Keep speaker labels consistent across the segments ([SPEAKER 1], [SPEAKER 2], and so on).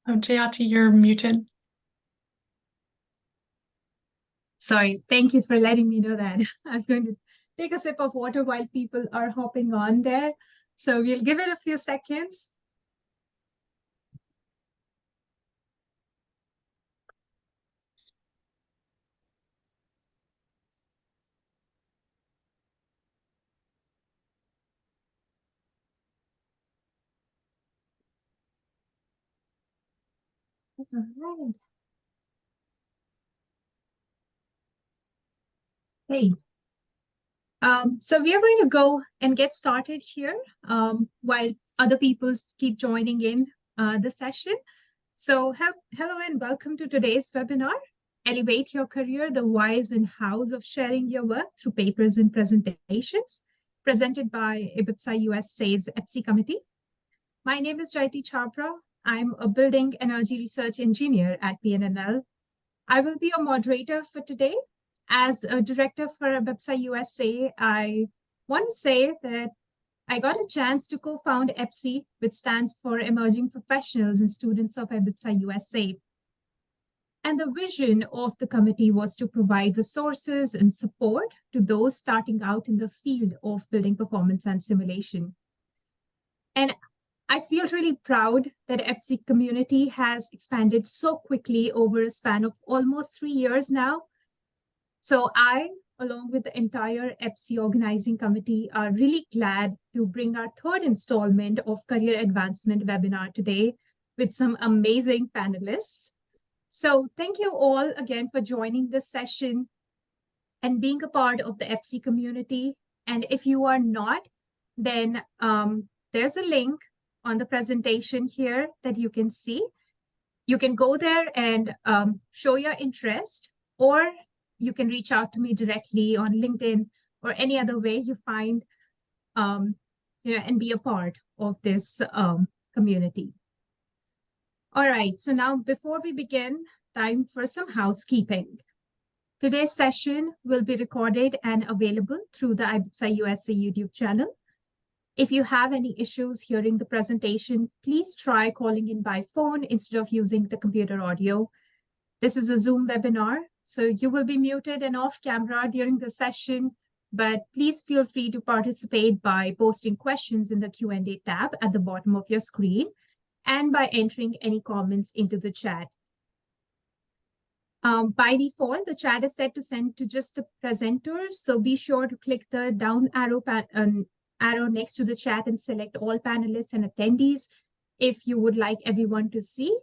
[SPEAKER 1] Oh, Jayati, you're muted.
[SPEAKER 2] Sorry, thank you for letting me know that. I was going to take a sip of water while people are hopping on there. So we'll give it a few seconds. All right. Hey. So we are going to go and get started here while other people keep joining in the session. So hello and welcome to today's webinar, Elevate Your Career, the Whys and Hows of Sharing Your Work Through Papers and Presentations, presented by IBPSA-USA's EPSI committee. My name is Jayati Chhabra. I'm a Building Energy Research Engineer at PNNL. I will be your moderator for today. As a director for IBPSA-USA, I want to say that I got a chance to co-found EPSI, which stands for Emerging Professionals and Students of IBPSA-USA. And the vision of the committee was to provide resources and support to those starting out in the field of building performance and simulation. And I feel really proud that EPSI community has expanded so quickly over a span of almost 3 years now. So I, along with the entire EPSI organizing committee, are really glad to bring our third installment of Career Advancement webinar today with some amazing panelists. So thank you all again for joining this session and being a part of the EPSI community. And if you are not, then there's a link on the presentation here that you can see. You can go there and show your interest, or you can reach out to me directly on LinkedIn or any other way you find, and be a part of this community. All right, so now before we begin, time for some housekeeping. Today's session will be recorded and available through the IBPSA-USA YouTube channel. If you have any issues hearing the presentation, please try calling in by phone instead of using the computer audio. This is a Zoom webinar, so you will be muted and off camera during the session, but please feel free to participate by posting questions in the Q&A tab at the bottom of your screen and by entering any comments into the chat. By default, the chat is set to send to just the presenters, so be sure to click the down arrow next to the chat and select all panelists and attendees if you would like everyone to see.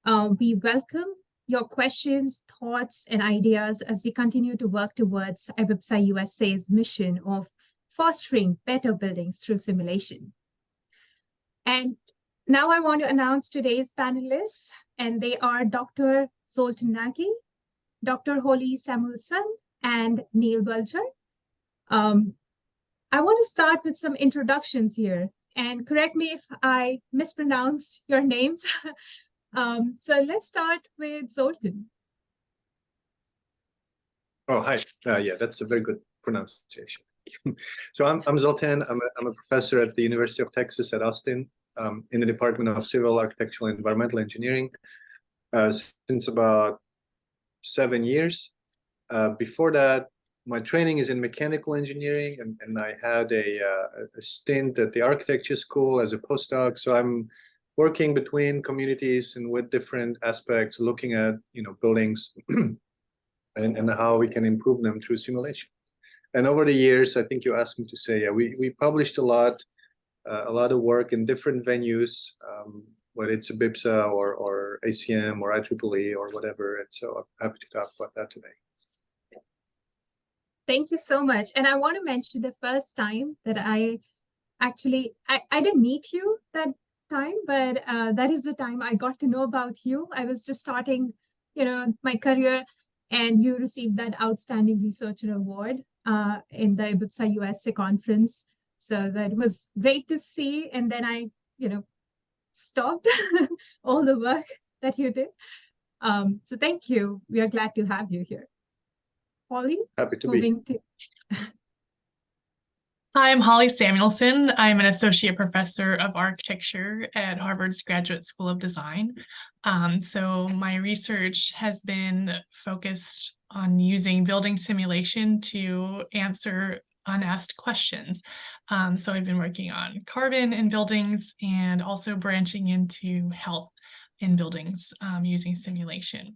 [SPEAKER 2] We welcome your questions, thoughts, and ideas as we continue to work towards IBPSA-USA's mission of fostering better buildings through simulation. And now I want to announce today's panelists, and they are Dr. Zoltan Nagy, Dr. Holly Samuelson, and Neil Bulger. I want to start with some introductions here, and correct me if I mispronounced your names. So let's start with Zoltan.
[SPEAKER 3] Oh, hi. Yeah, that's a very good pronunciation. So I'm Zoltan. I'm a professor at the University of Texas at Austin in the Department of Civil, Architectural, and Environmental Engineering since about 7 years. Before that, my training is in mechanical engineering, and I had a stint at the architecture school as a postdoc. So I'm working between communities and with different aspects, looking at buildings and how we can improve them through simulation. And over the years, I think you asked me to say, yeah, we published a lot of work in different venues, whether it's a IBPSA or ACM or IEEE or whatever. And so I'm happy to talk about that today.
[SPEAKER 2] Thank you so much. And I want to mention the first time that I didn't meet you that time, but that is the time I got to know about you. I was just starting, my career, and you received that Outstanding Researcher Award in the IBPSA-USA conference. So that was great to see. And then I, stopped all the work that you did. So thank you. We are glad to have you here. Holly?
[SPEAKER 3] Happy to be.
[SPEAKER 1] Hi, I'm Holly Samuelson. I'm an associate professor of architecture at Harvard's Graduate School of Design. So my research has been focused on using building simulation to answer unasked questions. So I've been working on carbon in buildings and also branching into health in buildings using simulation.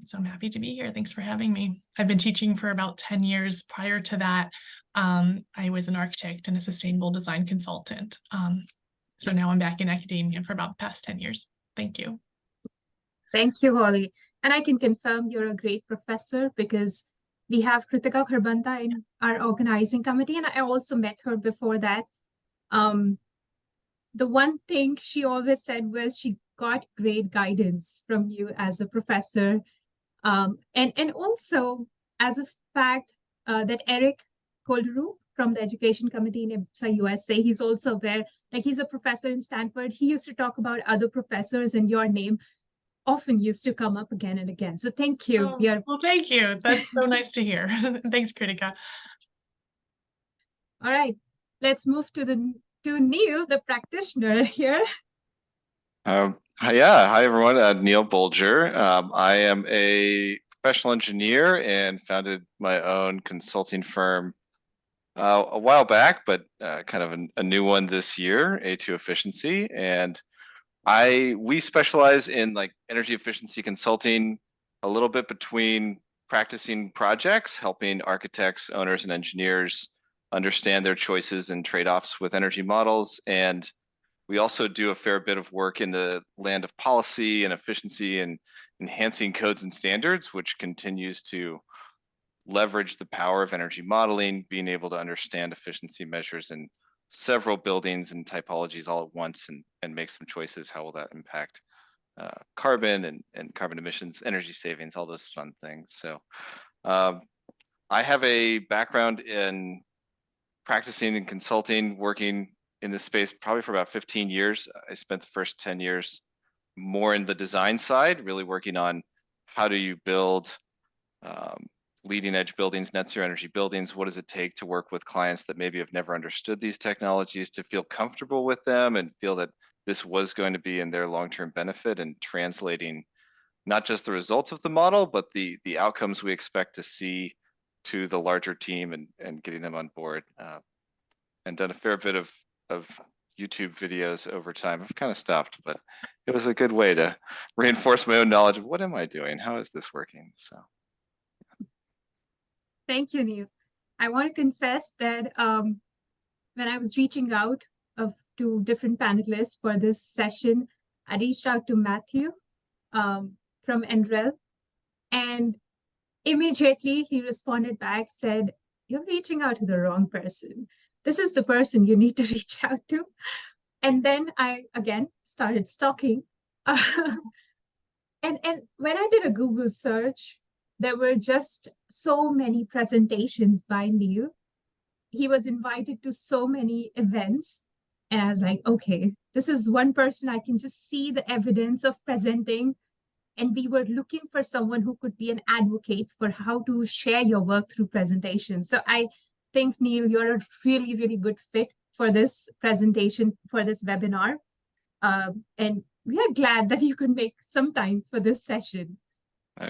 [SPEAKER 1] So I'm happy to be here. Thanks for having me. I've been teaching for about 10 years. Prior to that, I was an architect and a sustainable design consultant. So now I'm back in academia for about the past 10 years. Thank you.
[SPEAKER 2] Thank you, Holly. And I can confirm you're a great professor because we have Kritika Kharbanda in our organizing committee, and I also met her before that. The one thing she always said was she got great guidance from you as a professor. And also, as a fact, that Eric Kolderu from the Education Committee in IBPSA-USA, he's also aware, like he's a professor in Stanford. He used to talk about other professors, and your name often used to come up again and again. So thank you.
[SPEAKER 1] Oh, well, thank you. That's so nice to hear. Thanks, Kritika.
[SPEAKER 2] All right, let's move to Neil, the practitioner here.
[SPEAKER 4] Hi everyone. Neil Bolger. I am a professional engineer and founded my own consulting firm a while back, but kind of a new one this year, A2 Efficiency. And we specialize in like energy efficiency consulting, a little bit between practicing projects, helping architects, owners, and engineers understand their choices and trade-offs with energy models. And we also do a fair bit of work in the land of policy and efficiency and enhancing codes and standards, which continues to leverage the power of energy modeling, being able to understand efficiency measures in several buildings and typologies all at once and make some choices. How will that impact carbon and carbon emissions, energy savings, all those fun things. So I have a background in practicing and consulting, working in this space probably for about 15 years. I spent the first 10 years more in the design side, really working on how do you build leading edge buildings, net zero energy buildings. What does it take to work with clients that maybe have never understood these technologies, to feel comfortable with them and feel that this was going to be in their long-term benefit, and translating not just the results of the model, but the outcomes we expect to see to the larger team and getting them on board. And done a fair bit of YouTube videos over time. I've kind of stopped, but it was a good way to reinforce my own knowledge of what am I doing? How is this working? So.
[SPEAKER 2] Thank you, Neil. I want to confess that when I was reaching out to different panelists for this session, I reached out to Matthew from NREL, and immediately he responded back, said, "You're reaching out to the wrong person. This is the person you need to reach out to." And then I, again, started stalking. And when I did a Google search, there were just so many presentations by Neil. He was invited to so many events. And I was like, okay, this is one person I can just see the evidence of presenting. And we were looking for someone who could be an advocate for how to share your work through presentations. So I think, Neil, you're a really, really good fit for this presentation, for this webinar. And we are glad that you could make some time for this session.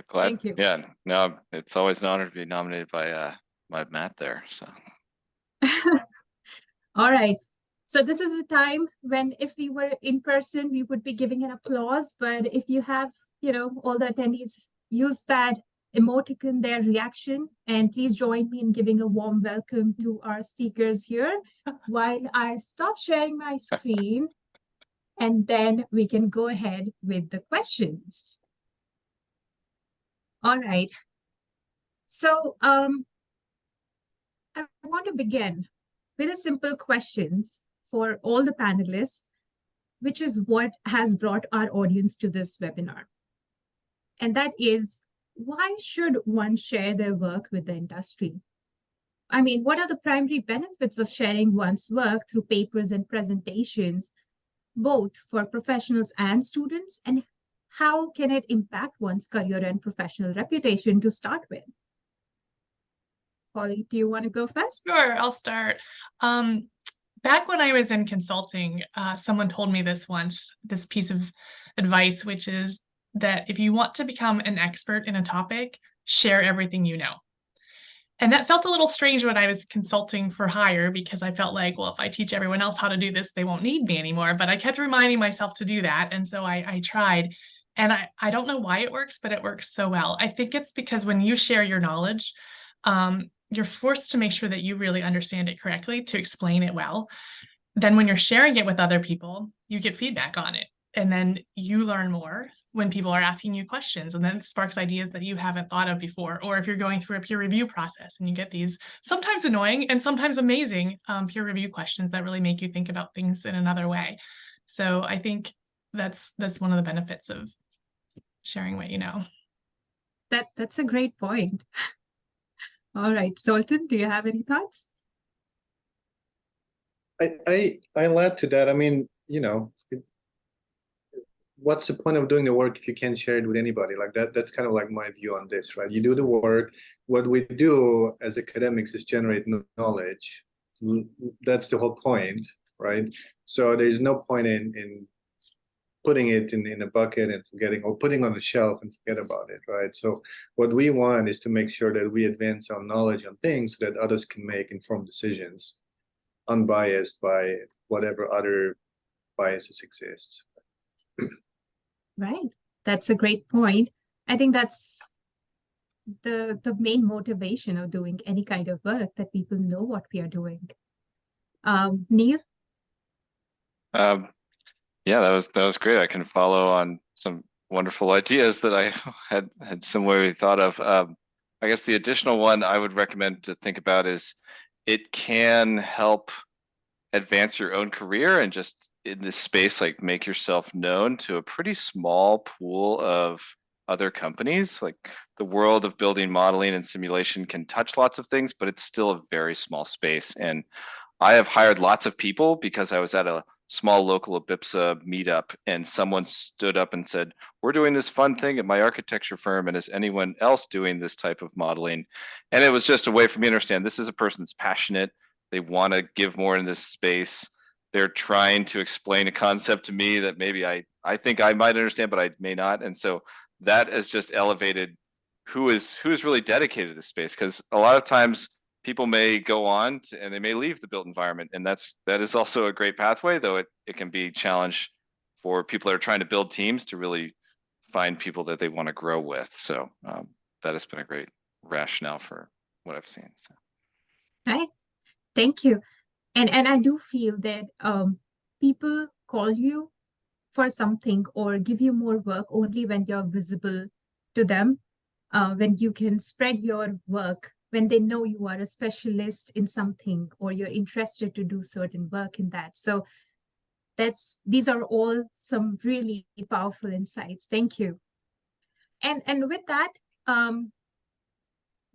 [SPEAKER 4] Glad.
[SPEAKER 2] Thank you.
[SPEAKER 4] Yeah, no, it's always an honor to be nominated by Matt there. So.
[SPEAKER 2] All right. So this is a time when, if we were in person, we would be giving an applause. But if you have, all the attendees use that emoticon, their reaction, and please join me in giving a warm welcome to our speakers here while I stop sharing my screen, and then we can go ahead with the questions. All right. So I want to begin with a simple question for all the panelists, which is what has brought our audience to this webinar. And that is, why should one share their work with the industry? I mean, what are the primary benefits of sharing one's work through papers and presentations, both for professionals and students? And how can it impact one's career and professional reputation to start with? Holly, do you want to go first?
[SPEAKER 1] Sure, I'll start. Back when I was in consulting, someone told me this once, this piece of advice, which is that if you want to become an expert in a topic, share everything you know. And that felt a little strange when I was consulting for hire, because I felt like, well, if I teach everyone else how to do this, they won't need me anymore. But I kept reminding myself to do that. And so I tried. And I don't know why it works, but it works so well. I think it's because when you share your knowledge, you're forced to make sure that you really understand it correctly to explain it well. Then when you're sharing it with other people, you get feedback on it. And then you learn more when people are asking you questions, and then it sparks ideas that you haven't thought of before. Or if you're going through a peer review process and you get these sometimes annoying and sometimes amazing peer review questions that really make you think about things in another way. So I think that's one of the benefits of sharing what you know.
[SPEAKER 2] That's a great point. All right, Zoltan, do you have any thoughts?
[SPEAKER 3] I'll add to that. I mean, what's the point of doing the work if you can't share it with anybody? Like that's kind of like my view on this, right? You do the work. What we do as academics is generate knowledge. That's the whole point, right? So there's no point in putting it in a bucket and forgetting, or putting on the shelf and forget about it, right? So what we want is to make sure that we advance our knowledge on things so that others can make informed decisions, unbiased by whatever other biases exist.
[SPEAKER 2] Right. That's a great point. I think that's the main motivation of doing any kind of work, that people know what we are doing. Neil?
[SPEAKER 4] Yeah, that was great. I can follow on some wonderful ideas that I had similarly thought of. I guess the additional one I would recommend to think about is it can help advance your own career, and just in this space, like make yourself known to a pretty small pool of other companies. Like the world of building, modeling, and simulation can touch lots of things, but it's still a very small space. And I have hired lots of people because I was at a small local IBPSA meetup and someone stood up and said, we're doing this fun thing at my architecture firm, and is anyone else doing this type of modeling? And it was just a way for me to understand this is a person that's passionate. They want to give more in this space. They're trying to explain a concept to me that maybe I think I might understand, but I may not. And so that has just elevated who is really dedicated to this space, because a lot of times people may go on and they may leave the built environment, and that is also a great pathway, though it can be a challenge for people that are trying to build teams to really find people that they want to grow with. So that has been a great rationale for what I've seen. So.
[SPEAKER 2] Right. Thank you. And I do feel that people call you for something or give you more work only when you're visible to them, when you can spread your work, when they know you are a specialist in something or you're interested to do certain work in that. So these are all some really powerful insights. Thank you. And with that,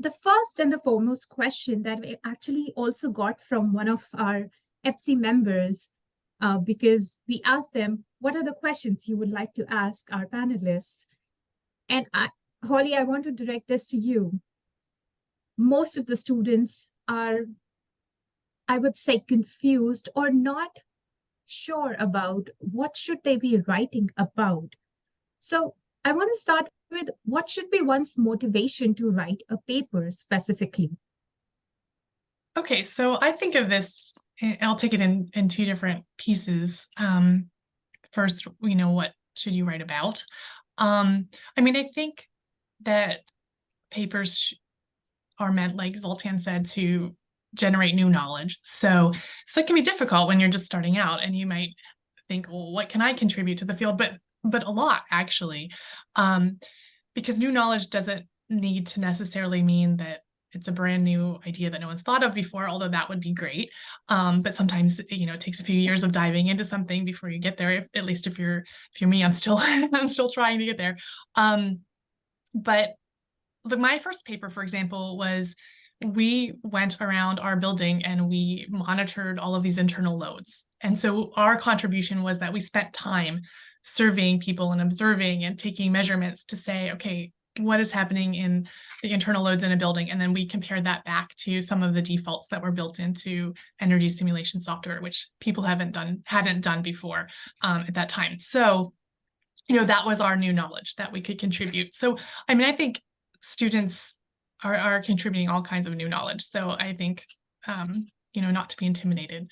[SPEAKER 2] the first and the foremost question that we actually also got from one of our EPSI members, because we asked them, what are the questions you would like to ask our panelists? And Holly, I want to direct this to you. Most of the students are, I would say, confused or not sure about what should they be writing about. So I want to start with, what should be one's motivation to write a paper specifically?
[SPEAKER 1] Okay, so I think of this, I'll take it in two different pieces. First, what should you write about? I mean, I think that papers are meant, like Zoltan said, to generate new knowledge. So that can be difficult when you're just starting out, and you might think, well, what can I contribute to the field? But a lot, actually, because new knowledge doesn't need to necessarily mean that it's a brand new idea that no one's thought of before, although that would be great. But sometimes, it takes a few years of diving into something before you get there. At least if you're me, I'm still trying to get there. But my first paper, for example, was we went around our building and we monitored all of these internal loads. And so our contribution was that we spent time surveying people and observing and taking measurements to say, okay, what is happening in the internal loads in a building, and then we compared that back to some of the defaults that were built into energy simulation software, which people hadn't done before at that time. So, that was our new knowledge that we could contribute. So, I mean, I think students are contributing all kinds of new knowledge. So I think, not to be intimidated.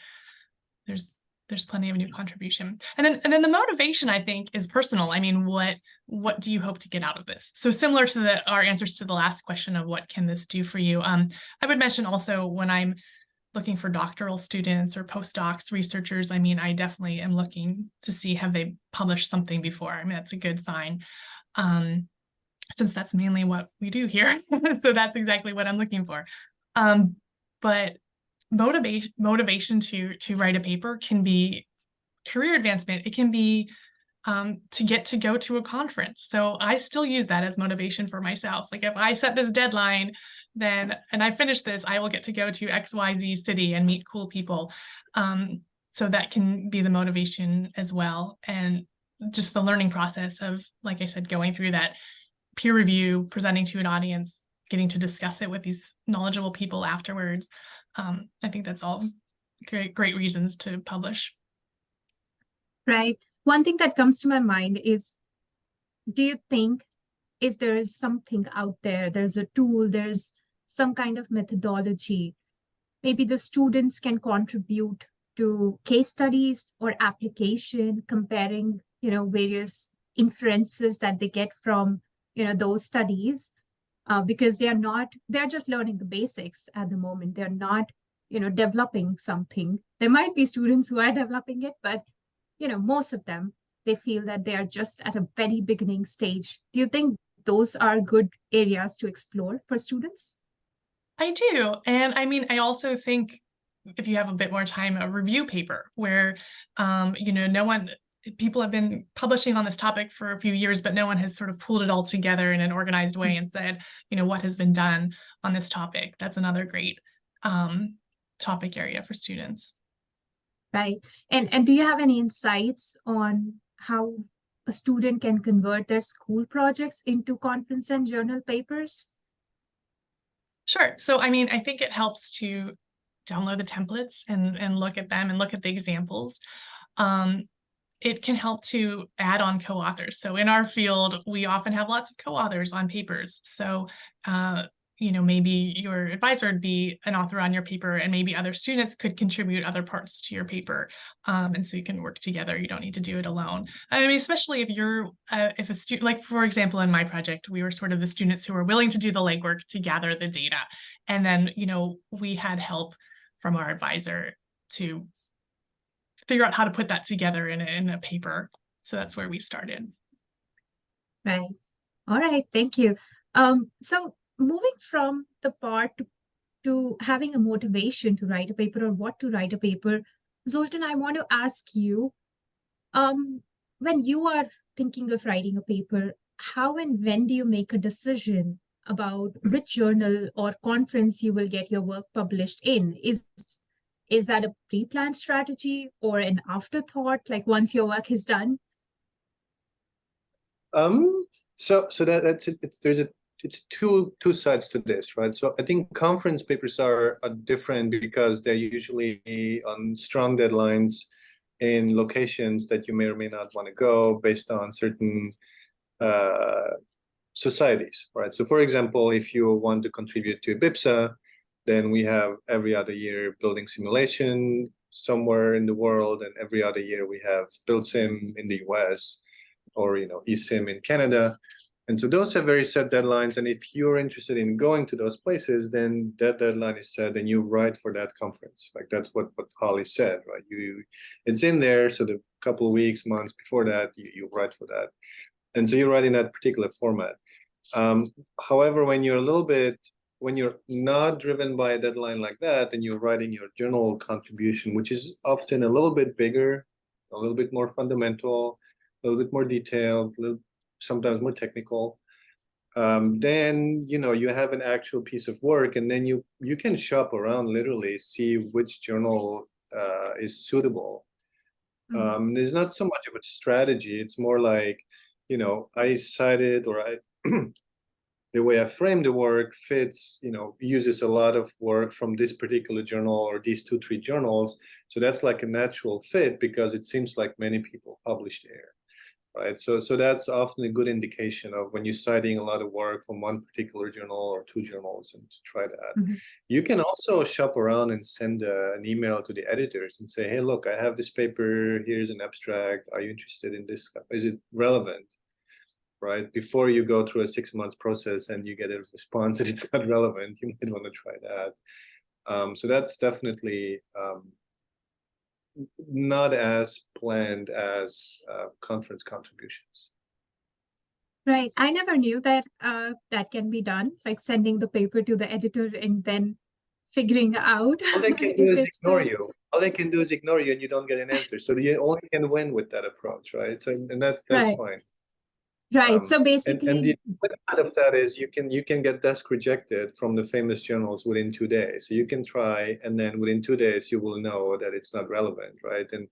[SPEAKER 1] There's plenty of new contribution. And then the motivation, I think, is personal. I mean, what do you hope to get out of this? So similar to our answers to the last question of what can this do for you? I would mention also when I'm looking for doctoral students or postdocs, researchers, I mean, I definitely am looking to see, have they published something before? I mean, that's a good sign. Since that's mainly what we do here. So that's exactly what I'm looking for. But motivation to write a paper can be career advancement. It can be to get to go to a conference. So I still use that as motivation for myself. Like if I set this deadline, and I finish this, I will get to go to XYZ city and meet cool people. So that can be the motivation as well. And just the learning process of, like I said, going through that peer review, presenting to an audience, getting to discuss it with these knowledgeable people afterwards. I think that's all great reasons to publish.
[SPEAKER 2] Right. One thing that comes to my mind is, do you think if there is something out there, there's a tool, there's some kind of methodology, maybe the students can contribute to case studies or application, comparing, various inferences that they get from, those studies, because they're just learning the basics at the moment. They're not, developing something. There might be students who are developing it, but, most of them, they feel that they are just at a very beginning stage. Do you think those are good areas to explore for students?
[SPEAKER 1] I do. And I mean, I also think if you have a bit more time, a review paper where, people have been publishing on this topic for a few years, but no one has sort of pulled it all together in an organized way and said, what has been done on this topic. That's another great topic area for students.
[SPEAKER 2] Right. And do you have any insights on how a student can convert their school projects into conference and journal papers?
[SPEAKER 1] Sure. So, I mean, I think it helps to download the templates and look at them and look at the examples. It can help to add on co-authors. So in our field, we often have lots of co-authors on papers. So, maybe your advisor would be an author on your paper, and maybe other students could contribute other parts to your paper. And so you can work together. You don't need to do it alone. I mean, especially if you're, if a student, like for example, in my project, we were sort of the students who were willing to do the legwork to gather the data. And then, we had help from our advisor to figure out how to put that together in a paper. So that's where we started.
[SPEAKER 2] Right. All right. Thank you. So moving from the part to having a motivation to write a paper or what to write a paper, Zoltan, I want to ask you, when you are thinking of writing a paper, how and when do you make a decision about which journal or conference you will get your work published in? Is that a pre-planned strategy or an afterthought, like once your work is done?
[SPEAKER 3] So that's it. It's two sides to this, right? So I think conference papers are different because they're usually on strong deadlines in locations that you may or may not want to go based on certain societies, right? So for example, if you want to contribute to IBPSA, then we have every other year building simulation somewhere in the world, and every other year we have BuildSim in the US, or eSim in Canada. And so those have very set deadlines. And if you're interested in going to those places, then that deadline is set and you write for that conference. Like that's what Holly said, right? It's in there. So the couple of weeks, months before that, you write for that. And so you write in that particular format. However, when you're not driven by a deadline like that, then you're writing your journal contribution, which is often a little bit bigger, a little bit more fundamental, a little bit more detailed, sometimes more technical. Then you have an actual piece of work, and then you can shop around, literally see which journal is suitable. There's not so much of a strategy. It's more like I cited, or the way I frame the work fits, uses a lot of work from this particular journal or these 2-3 journals. So that's like a natural fit because it seems like many people publish there, right? So that's often a good indication of when you're citing a lot of work from one particular journal or 2 journals, and to try that.
[SPEAKER 2] Mm-hmm.
[SPEAKER 3] You can also shop around and send an email to the editors and say, hey, look, I have this paper, here's an abstract. Are you interested in this? Is it relevant? Right? Before you go through a 6-month process and you get a response that it's not relevant, you might want to try that. So that's definitely not as planned as conference contributions.
[SPEAKER 2] Right. I never knew that that can be done, like sending the paper to the editor and then figuring out
[SPEAKER 3] All they can do
[SPEAKER 2] if
[SPEAKER 3] is
[SPEAKER 2] it's
[SPEAKER 3] ignore you. All they can do is ignore you and you don't get an answer. So you only can win with that approach, right? So, and that's
[SPEAKER 2] Right.
[SPEAKER 3] fine.
[SPEAKER 2] Right. So
[SPEAKER 3] And
[SPEAKER 2] basically,
[SPEAKER 3] the benefit of that is you can get desk rejected from the famous journals within 2 days. So you can try, and then within 2 days you will know that it's not relevant, right? And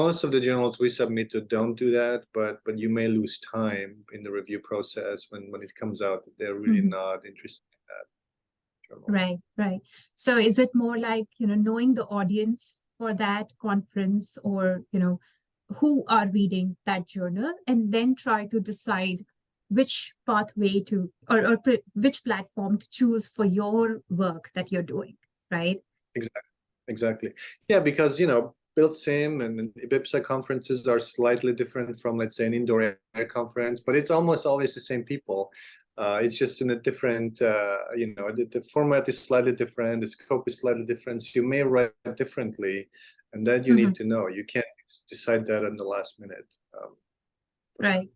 [SPEAKER 3] most of the journals we submit to don't do that, but you may lose time in the review process when it comes out that they're really not interested in that journal.
[SPEAKER 2] right, right. So is it more like, knowing the audience for that conference, or, who are reading that journal, and then try to decide which pathway to, or which platform to choose for your work that you're doing, right?
[SPEAKER 3] Exactly. Yeah, because, BuildSim and IBPSA conferences are slightly different from, let's say, an indoor air conference, but it's almost always the same people. It's just in a different, the format is slightly different, the scope is slightly different. So you may write differently, and that you need to know. You can't decide that in the last minute.
[SPEAKER 2] Right,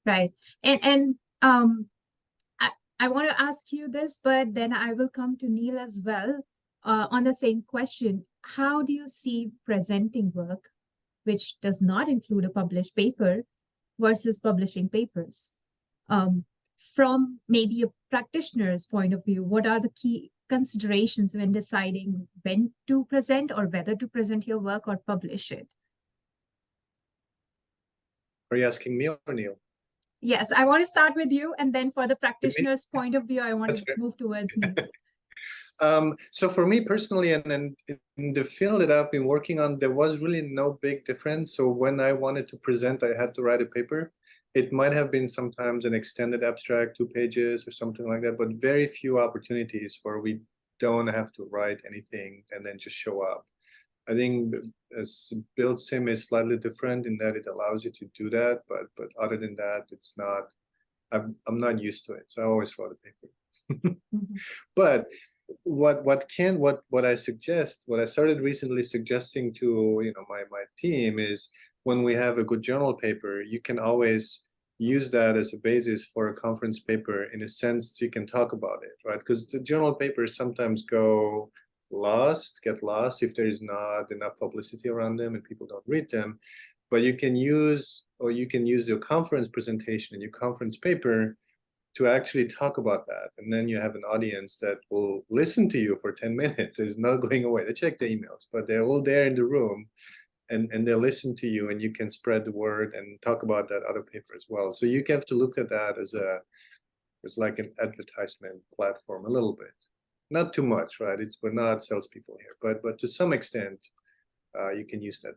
[SPEAKER 2] right. And I want to ask you this, but then I will come to Neil as well on the same question. How do you see presenting work, which does not include a published paper, versus publishing papers? From maybe a practitioner's point of view, what are the key considerations when deciding when to present or whether to present your work or publish it?
[SPEAKER 3] Are you asking me or Neil?
[SPEAKER 2] Yes, I want to start with you, and then for the practitioner's point of view, I want
[SPEAKER 3] That's
[SPEAKER 2] to
[SPEAKER 3] fair.
[SPEAKER 2] move towards Neil.
[SPEAKER 3] So for me personally, and in the field that I've been working on, there was really no big difference. So when I wanted to present, I had to write a paper. It might have been sometimes an extended abstract, 2 pages or something like that, but very few opportunities where we don't have to write anything and then just show up. I think BuildSim is slightly different in that it allows you to do that, but other than that, it's not. I'm not used to it, so I always wrote a paper. But what I suggest, what I started recently suggesting to my team is, when we have a good journal paper, you can always use that as a basis for a conference paper. In a sense, you can talk about it, right? Because the journal papers sometimes get lost if there is not enough publicity around them and people don't read them. But you can use your conference presentation and your conference paper to actually talk about that. And then you have an audience that will listen to you for 10 minutes. It's not going away. They check the emails, but they're all there in the room, and they listen to you, and you can spread the word and talk about that other paper as well. So you have to look at that as like an advertisement platform a little bit. Not too much, right? We're not salespeople here, but to some extent, you can use that.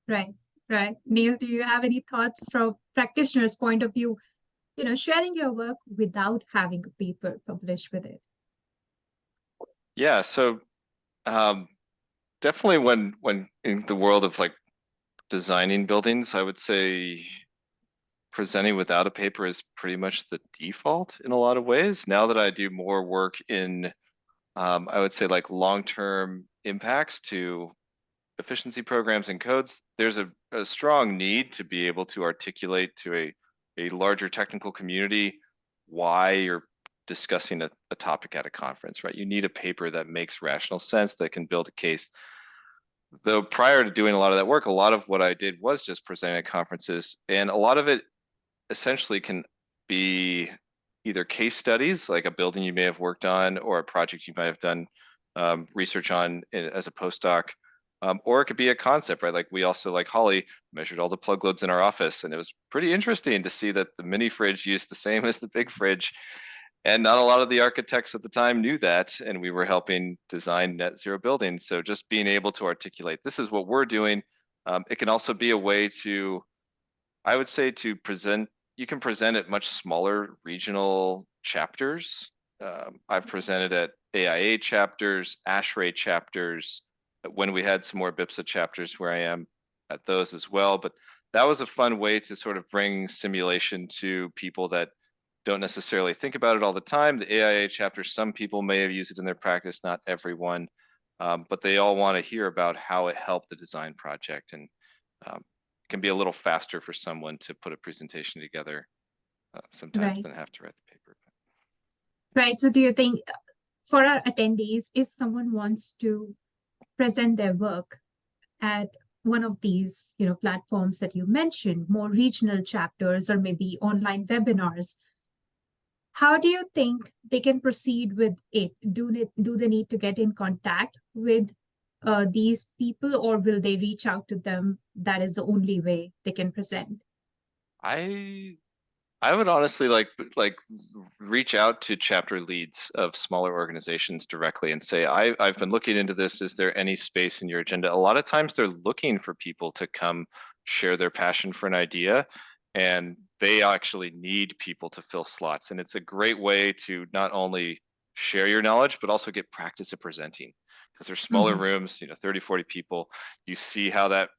[SPEAKER 2] Right, right. Neil, do you have any thoughts from practitioner's point of view? Sharing your work without having a paper published with it.
[SPEAKER 4] Yeah, so definitely when in the world of like designing buildings, I would say presenting without a paper is pretty much the default in a lot of ways. Now that I do more work in, I would say, like long-term impacts to efficiency programs and codes, there's a strong need to be able to articulate to a larger technical community why you're discussing a topic at a conference, right? You need a paper that makes rational sense, that can build a case. Though prior to doing a lot of that work, a lot of what I did was just presenting at conferences, and a lot of it essentially can be either case studies, like a building you may have worked on, or a project you might have done research on as a postdoc. Or it could be a concept, right? Like we also, like Holly, measured all the plug loads in our office, and it was pretty interesting to see that the mini fridge used the same as the big fridge. And not a lot of the architects at the time knew that, and we were helping design net zero buildings. So just being able to articulate, this is what we're doing. It can also be a way to, I would say, to present, you can present at much smaller regional chapters. I've presented at AIA chapters, ASHRAE chapters, when we had some more BPSA chapters where I am at those as well. But that was a fun way to sort of bring simulation to people that don't necessarily think about it all the time. The AIA chapter, some people may have used it in their practice, not everyone, but they all want to hear about how it helped the design project, and it can be a little faster for someone to put a presentation together sometimes
[SPEAKER 2] Right.
[SPEAKER 4] than have to write the paper.
[SPEAKER 2] Right. So do you think for our attendees, if someone wants to present their work at one of these, platforms that you mentioned, more regional chapters or maybe online webinars, how do you think they can proceed with it? Do they need to get in contact with these people, or will they reach out to them? That is the only way they can present.
[SPEAKER 4] I would honestly like reach out to chapter leads of smaller organizations directly and say, I've been looking into this. Is there any space in your agenda? A lot of times they're looking for people to come share their passion for an idea, and they actually need people to fill slots. And it's a great way to not only share your knowledge, but also get practice at presenting, because they're smaller rooms, 30, 40 people. You see how that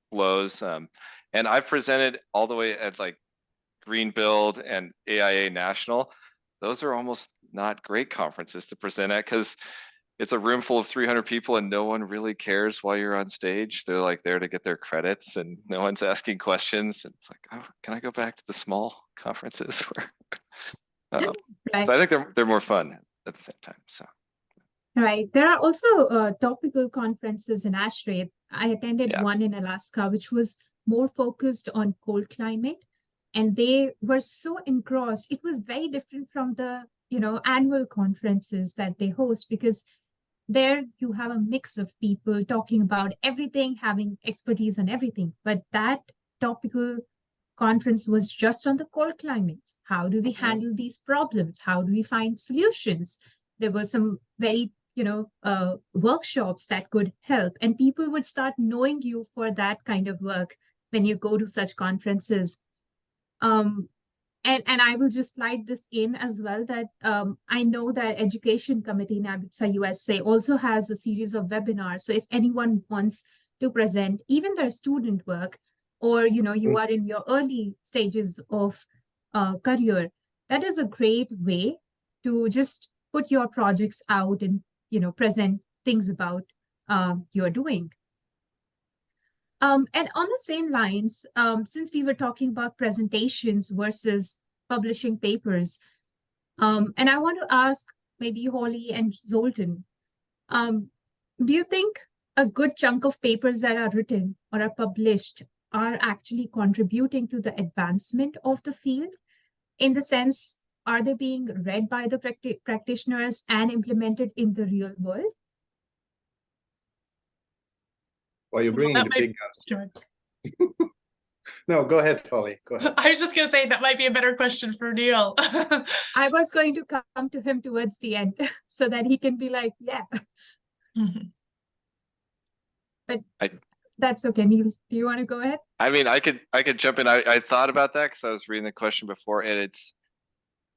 [SPEAKER 4] flows. And I've presented all the way at like Green Build and AIA National. Those are almost not great conferences to present at, because it's a room full of 300 people and no one really cares while you're on stage. They're like there to get their credits and no one's asking questions. And it's like, oh, can I go back to the small conferences where
[SPEAKER 2] Right.
[SPEAKER 4] so I think they're more fun at the same time. So
[SPEAKER 2] Right. There are also topical conferences in ASHRAE. I attended
[SPEAKER 4] yeah.
[SPEAKER 2] one in Alaska, which was more focused on cold climate, and they were so engrossed. It was very different from the, annual conferences that they host, because there you have a mix of people talking about everything, having expertise on everything. But that topical conference was just on the cold climates. How do we handle these problems? How do we find solutions? There were some very workshops that could help, and people would start knowing you for that kind of work when you go to such conferences. And I will just slide this in as well, that I know that Education Committee in IBPSA-USA also has a series of webinars. So if anyone wants to present even their student work, or you are in your early stages of career, that is a great way to just put your projects out and present things about you're doing. And on the same lines, since we were talking about presentations versus publishing papers, and I want to ask maybe Holly and Zoltan, do you think a good chunk of papers that are written or are published are actually contributing to the advancement of the field? In the sense, are they being read by the practitioners and implemented in the real world?
[SPEAKER 3] Well, you're bringing the big guns. No, go ahead, Holly. Go ahead.
[SPEAKER 1] I was just going to say that might be a better question for Neil.
[SPEAKER 2] I was going to come to him towards the end so that he can be like, yeah. But that's okay. Neil, do you want to go ahead?
[SPEAKER 4] I mean, I could jump in. I thought about that because I was reading the question before, and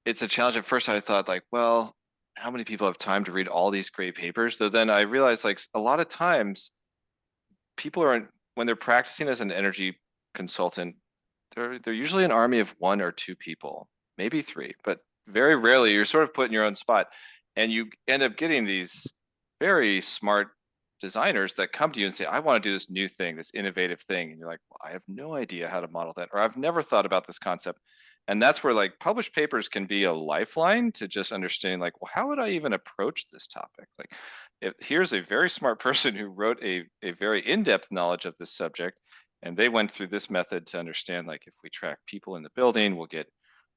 [SPEAKER 4] it's a challenge. At first I thought like, well, how many people have time to read all these great papers? So then I realized like a lot of times people are, when they're practicing as an energy consultant, they're usually an army of 1 or 2 people, maybe 3, but very rarely you're sort of put in your own spot, and you end up getting these very smart designers that come to you and say, I want to do this new thing, this innovative thing. And you're like, well, I have no idea how to model that, or I've never thought about this concept. And that's where like published papers can be a lifeline to just understanding like, well, how would I even approach this topic? Like, here's a very smart person who wrote a very in-depth knowledge of this subject, and they went through this method to understand like if we track people in the building, we'll get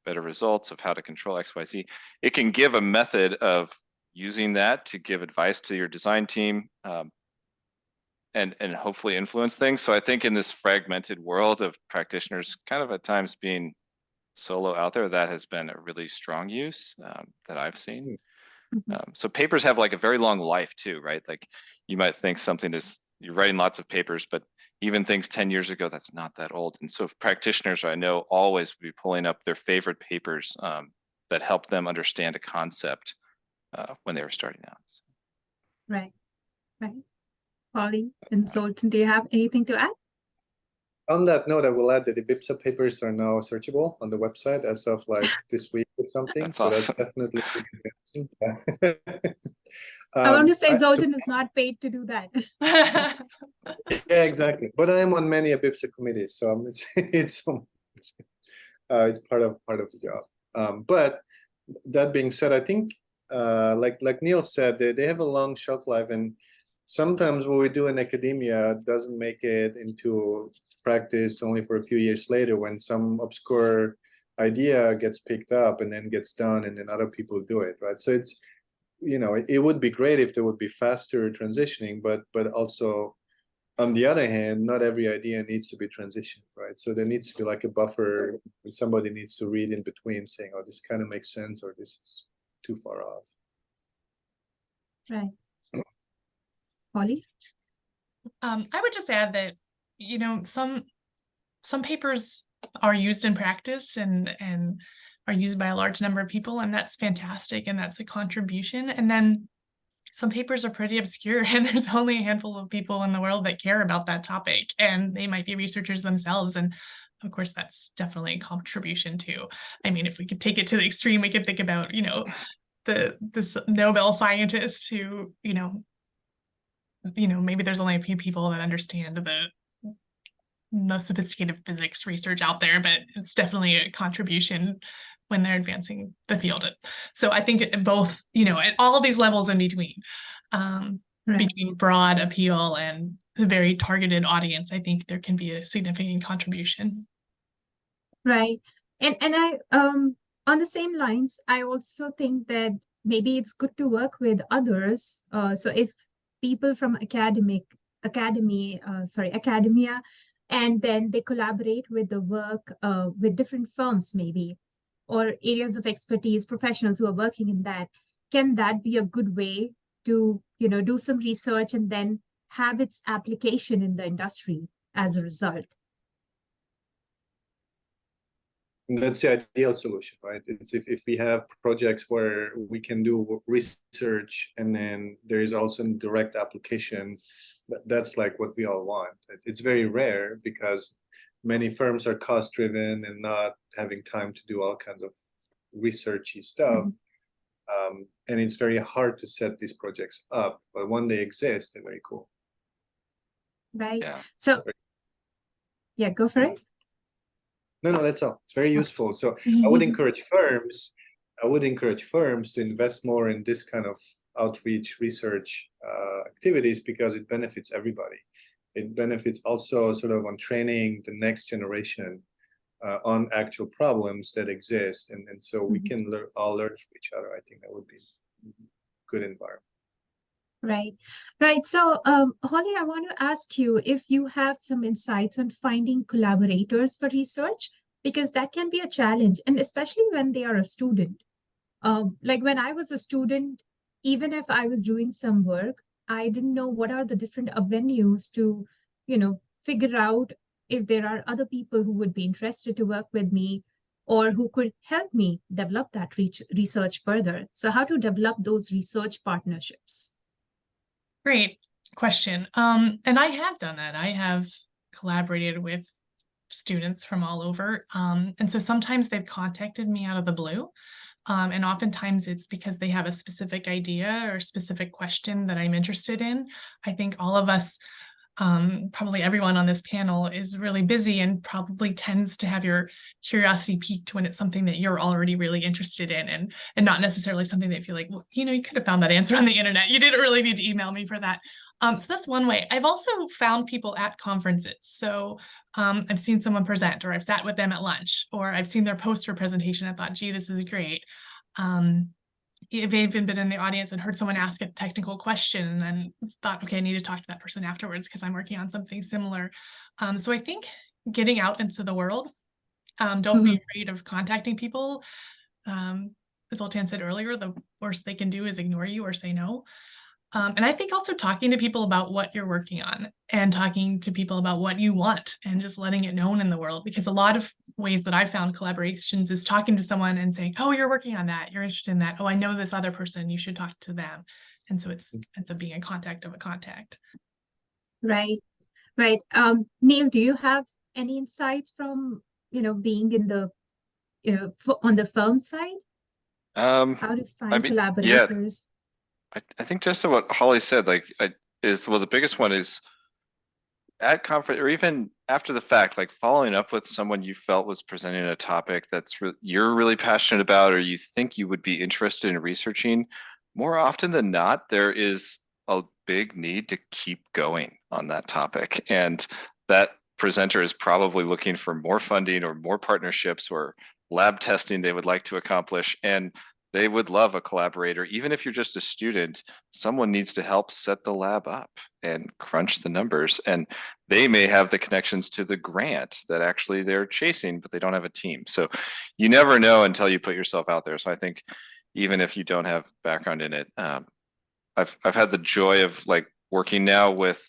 [SPEAKER 4] better results of how to control XYZ. It can give a method of using that to give advice to your design team. and hopefully influence things. So I think in this fragmented world of practitioners kind of at times being solo out there, that has been a really strong use that I've seen. So papers have like a very long life too, right? Like you might think something is, you're writing lots of papers, but even things 10 years ago, that's not that old. And so practitioners, I know, always would be pulling up their favorite papers that help them understand a concept when they were starting out. So.
[SPEAKER 2] Right. Holly and Zoltan, do you have anything to add?
[SPEAKER 3] On that note, I will add that the IBPSA papers are now searchable on the website as of like this week or something.
[SPEAKER 4] That's
[SPEAKER 3] so
[SPEAKER 4] awesome.
[SPEAKER 3] that's definitely
[SPEAKER 2] I want to say
[SPEAKER 3] I-
[SPEAKER 2] Zoltan is not paid to do that.
[SPEAKER 3] Yeah, exactly. But I am on many IBPSA committees, so it's part of the job. But that being said, I think like Neil said, they have a long shelf life, and sometimes what we do in academia doesn't make it into practice only for a few years later when some obscure idea gets picked up and then gets done, and then other people do it, right? So it's, you know, it would be great if there would be faster transitioning, but also on the other hand, not every idea needs to be transitioned, right? So there needs to be like a buffer. Somebody needs to read in between saying, oh, this kind of makes sense, or this is too far off.
[SPEAKER 2] Right. Holly?
[SPEAKER 1] I would just add that, you know, some papers are used in practice and are used by a large number of people, and that's fantastic, and that's a contribution. And then some papers are pretty obscure, and there's only a handful of people in the world that care about that topic, and they might be researchers themselves. And of course, that's definitely a contribution too. I mean, if we could take it to the extreme, we could think about, you know, this Nobel scientist who, you know, maybe there's only a few people that understand the most sophisticated physics research out there, but it's definitely a contribution when they're advancing the field. So I think both, you know, at all of these levels in between, between broad appeal and a very targeted audience, I think there can be a significant contribution.
[SPEAKER 2] Right. And I on the same lines, I also think that maybe it's good to work with others. So if people from academia, and then they collaborate with the work with different firms maybe, or areas of expertise, professionals who are working in that, can that be a good way to, you know, do some research and then have its application in the industry as a result?
[SPEAKER 3] That's the ideal solution, right? It's if we have projects where we can do research and then there is also direct application, that's like what we all want. It's very rare because many firms are cost driven and not having time to do all kinds of researchy stuff. And it's very hard to set these projects up, but when they exist, they're very cool.
[SPEAKER 2] Right.
[SPEAKER 4] Yeah.
[SPEAKER 2] So yeah, go for it.
[SPEAKER 3] No, that's all. It's very useful. So I would encourage firms to invest more in this kind of outreach research activities because it benefits everybody. It benefits also sort of on training the next generation on actual problems that exist. And so we can all learn from each other. I think that would be a good environment.
[SPEAKER 2] Right. So, Holly, I want to ask you if you have some insights on finding collaborators for research, because that can be a challenge, and especially when they are a student. Like when I was a student, even if I was doing some work, I didn't know what are the different avenues to, you know, figure out if there are other people who would be interested to work with me or who could help me develop that research further. So how to develop those research partnerships?
[SPEAKER 1] Great question. And I have done that. I have collaborated with students from all over. And so sometimes they've contacted me out of the blue. And oftentimes it's because they have a specific idea or specific question that I'm interested in. I think all of us, probably everyone on this panel is really busy and probably tends to have your curiosity piqued when it's something that you're already really interested in and not necessarily something that you feel like, well, you know, you could have found that answer on the internet. You didn't really need to email me for that. So that's one way. I've also found people at conferences. So I've seen someone present, or I've sat with them at lunch, or I've seen their poster presentation. I thought, gee, this is great. I've even been in the audience and heard someone ask a technical question and then thought, okay, I need to talk to that person afterwards because I'm working on something similar. So I think getting out into the world, don't be afraid of contacting people. As Zoltan said earlier, the worst they can do is ignore you or say no. And I think also talking to people about what you're working on and talking to people about what you want and just letting it known in the world, because a lot of ways that I found collaborations is talking to someone and saying, oh, you're working on that. You're interested in that. Oh, I know this other person. You should talk to them. And so it ends up being a contact of a contact.
[SPEAKER 2] Right, right. Neil, do you have any insights from, being in the, on the firm side? How to find collaborators?
[SPEAKER 4] I think just what Holly said, the biggest one is at conference or even after the fact, like following up with someone you felt was presenting a topic that's you're really passionate about, or you think you would be interested in researching. More often than not, there is a big need to keep going on that topic. And that presenter is probably looking for more funding or more partnerships or lab testing they would like to accomplish. And they would love a collaborator. Even if you're just a student, someone needs to help set the lab up and crunch the numbers. And they may have the connections to the grant that actually they're chasing, but they don't have a team. So you never know until you put yourself out there. So I think even if you don't have background in it, I've had the joy of working now with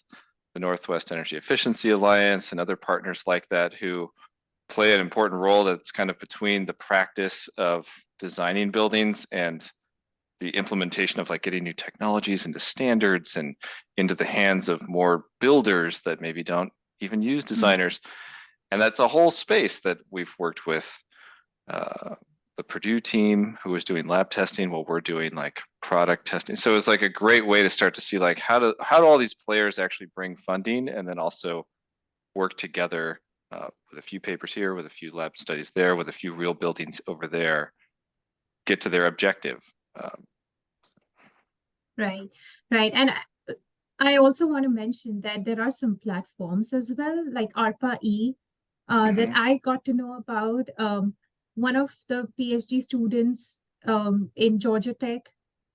[SPEAKER 4] the Northwest Energy Efficiency Alliance and other partners like that who play an important role that's kind of between the practice of designing buildings and the implementation of getting new technologies into standards and into the hands of more builders that maybe don't even use designers. And that's a whole space that we've worked with the Purdue team who was doing lab testing while we're doing product testing. So it's a great way to start to see how do all these players actually bring funding and then also work together with a few papers here, with a few lab studies there, with a few real buildings over there, get to their objective.
[SPEAKER 2] Right. And I also want to mention that there are some platforms as well, like ARPA-E, that I got to know about. One of the PhD students in Georgia Tech,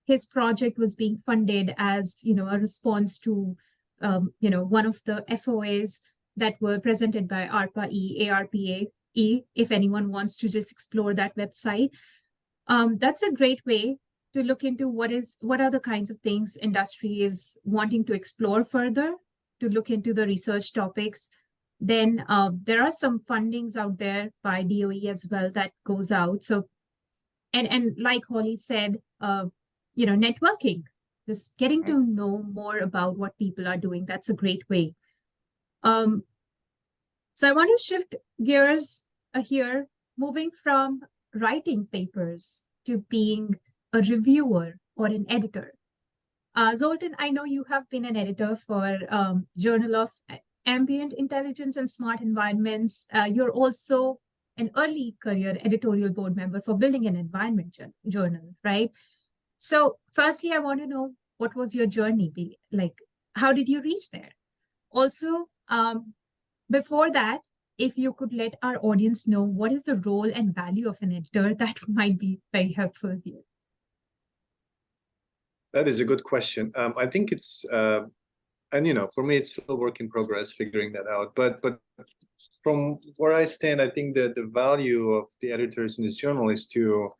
[SPEAKER 2] his project was being funded as, a response to, one of the FOAs that were presented by ARPA-E, ARPA-E, if anyone wants to just explore that website. That's a great way to look into what are the kinds of things industry is wanting to explore further, to look into the research topics. Then there are some fundings out there by DOE as well that goes out. So, and like Holly said, networking, just getting to know more about what people are doing. That's a great way. So I want to shift gears here, moving from writing papers to being a reviewer or an editor. Zoltan, I know you have been an editor for Journal of Ambient Intelligence and Smart Environments. You're also an early career editorial board member for Building an Environment Journal, right? So firstly, I want to know, what was your journey be like? How did you reach there? Also, before that, if you could let our audience know what is the role and value of an editor, that might be very helpful here.
[SPEAKER 3] That is a good question. I think it's, and for me, it's still a work in progress figuring that out. But from where I stand, I think that the value of the editors in this journal is to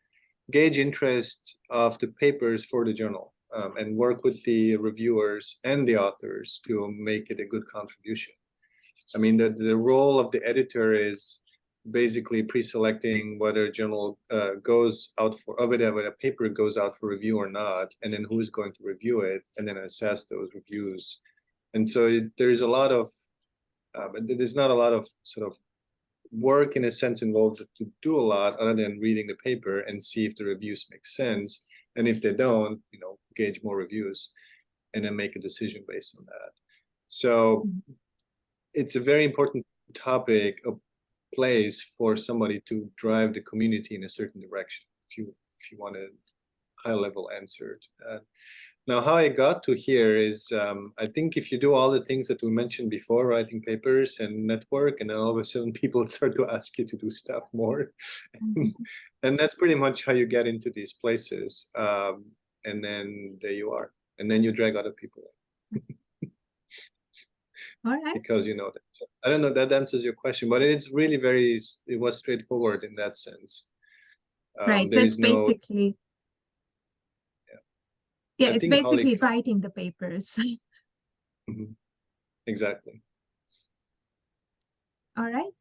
[SPEAKER 3] gauge interest of the papers for the journal and work with the reviewers and the authors to make it a good contribution. I mean, the role of the editor is basically pre-selecting whether a journal goes out for, whether a paper goes out for review or not, and then who is going to review it, and then assess those reviews. And so there's a lot of, there's not a lot of sort of work in a sense involved to do a lot other than reading the paper and see if the reviews make sense. And if they don't, gauge more reviews and then make a decision based on that. So it's a very important topic, a place for somebody to drive the community in a certain direction, if you want a high level answer to that. Now, how I got to here is, I think if you do all the things that we mentioned before, writing papers and network, and then all of a sudden people start to ask you to do stuff more. And that's pretty much how you get into these places. And then there you are. And then you drag other people in.
[SPEAKER 2] All right.
[SPEAKER 3] Because you know that. So I don't know, that answers your question, but it's really it was straightforward in that sense.
[SPEAKER 2] Right. So
[SPEAKER 3] there
[SPEAKER 2] it's
[SPEAKER 3] is no,
[SPEAKER 2] basically,
[SPEAKER 3] I
[SPEAKER 2] it's
[SPEAKER 3] think Holly
[SPEAKER 2] basically
[SPEAKER 3] can-
[SPEAKER 2] writing the papers.
[SPEAKER 3] Mhm. Exactly.
[SPEAKER 2] All right.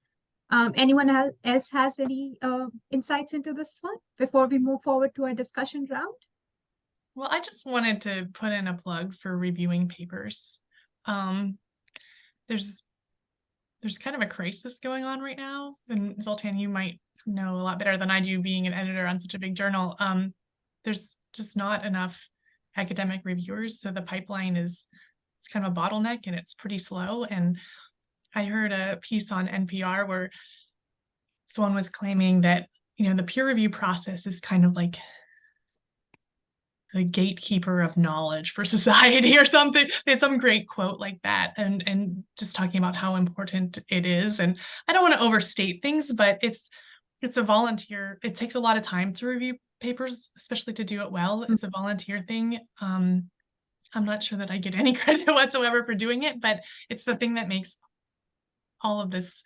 [SPEAKER 2] Anyone else has any insights into this one before we move forward to our discussion round?
[SPEAKER 1] Well, I just wanted to put in a plug for reviewing papers. There's kind of a crisis going on right now, and Zoltan, you might know a lot better than I do, being an editor on such a big journal. There's just not enough academic reviewers, so the pipeline it's kind of a bottleneck, and it's pretty slow. And I heard a piece on NPR where someone was claiming that, you know, the peer review process is kind of like the gatekeeper of knowledge for society or something. They had some great quote like that, and just talking about how important it is. And I don't want to overstate things, but it's a volunteer. It takes a lot of time to review papers, especially to do it well. It's a volunteer thing. I'm not sure that I get any credit whatsoever for doing it, but it's the thing that makes all of this,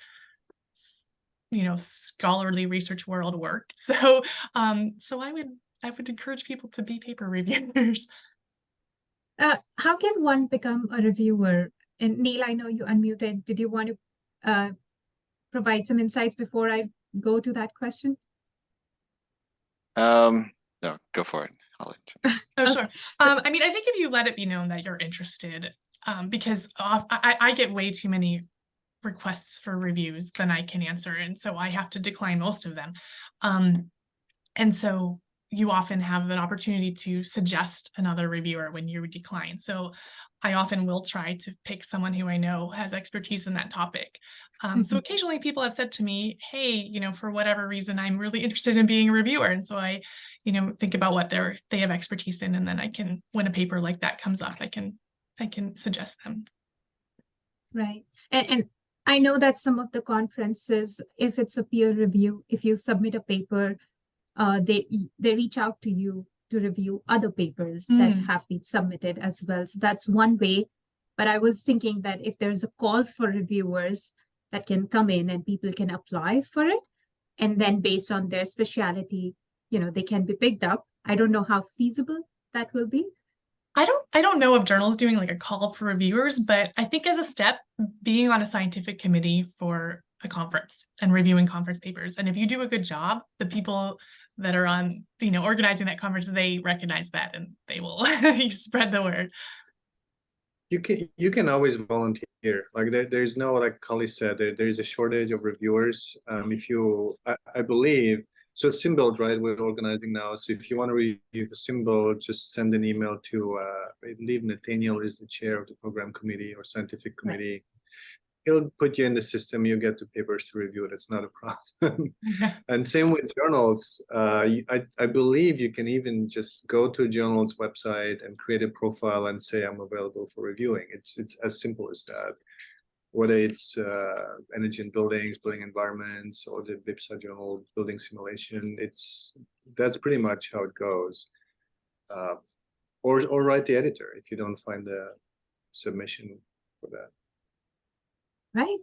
[SPEAKER 1] you know, scholarly research world work. So I would encourage people to be paper reviewers.
[SPEAKER 2] How can one become a reviewer? And Neil, I know you unmuted. Did you want to provide some insights before I go to that question?
[SPEAKER 4] No, go for it. I'll let you.
[SPEAKER 1] Oh, sure. I mean, I think if you let it be known that you're interested, because I get way too many requests for reviews than I can answer, and so I have to decline most of them. And so you often have the opportunity to suggest another reviewer when you decline. So I often will try to pick someone who I know has expertise in that topic. So occasionally people have said to me, hey, you know, for whatever reason, I'm really interested in being a reviewer. And so I, you know, think about what they have expertise in, and then I can, when a paper like that comes up, I can suggest them.
[SPEAKER 2] Right. And I know that some of the conferences, if it's a peer review, if you submit a paper, they reach out to you to review other papers that have been submitted as well. So that's one way. But I was thinking that if there's a call for reviewers that can come in and people can apply for it, and then based on their specialty, you know, they can be picked up. I don't know how feasible that will be.
[SPEAKER 1] I don't know of journals doing like a call for reviewers, but I think as a step, being on a scientific committee for a conference and reviewing conference papers. And if you do a good job, the people that are on, you know, organizing that conference, they recognize that and they will spread the word.
[SPEAKER 3] You can always volunteer. Like there's no, like Kali said, there's a shortage of reviewers. If you, I believe, so Symbild, right, we're organizing now. So if you want to review the Symbild, just send an email to, I believe Nathaniel is the chair of the program committee or scientific committee. Right. He'll put you in the system, you get the papers to review. That's not a problem. And same with journals. I believe you can even just go to a journal's website and create a profile and say, I'm available for reviewing. It's as simple as that. Whether it's energy in buildings, building environments, or the IBPSA journal, building simulation, that's pretty much how it goes. Or write the editor if you don't find the submission for that.
[SPEAKER 2] Right.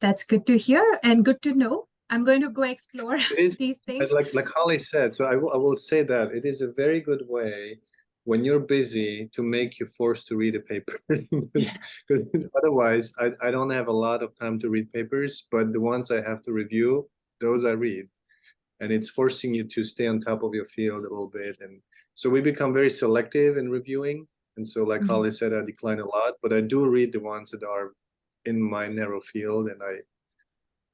[SPEAKER 2] That's good to hear and good to know. I'm going to go explore these things.
[SPEAKER 3] Like Holly said, so I will say that it is a very good way when you're busy to make you forced to read a paper. Otherwise, I don't have a lot of time to read papers, but the ones I have to review, those I read. And it's forcing you to stay on top of your field a little bit. And so we become very selective in reviewing. And so like Holly said, I decline a lot, but I do read the ones that are in my narrow field, and I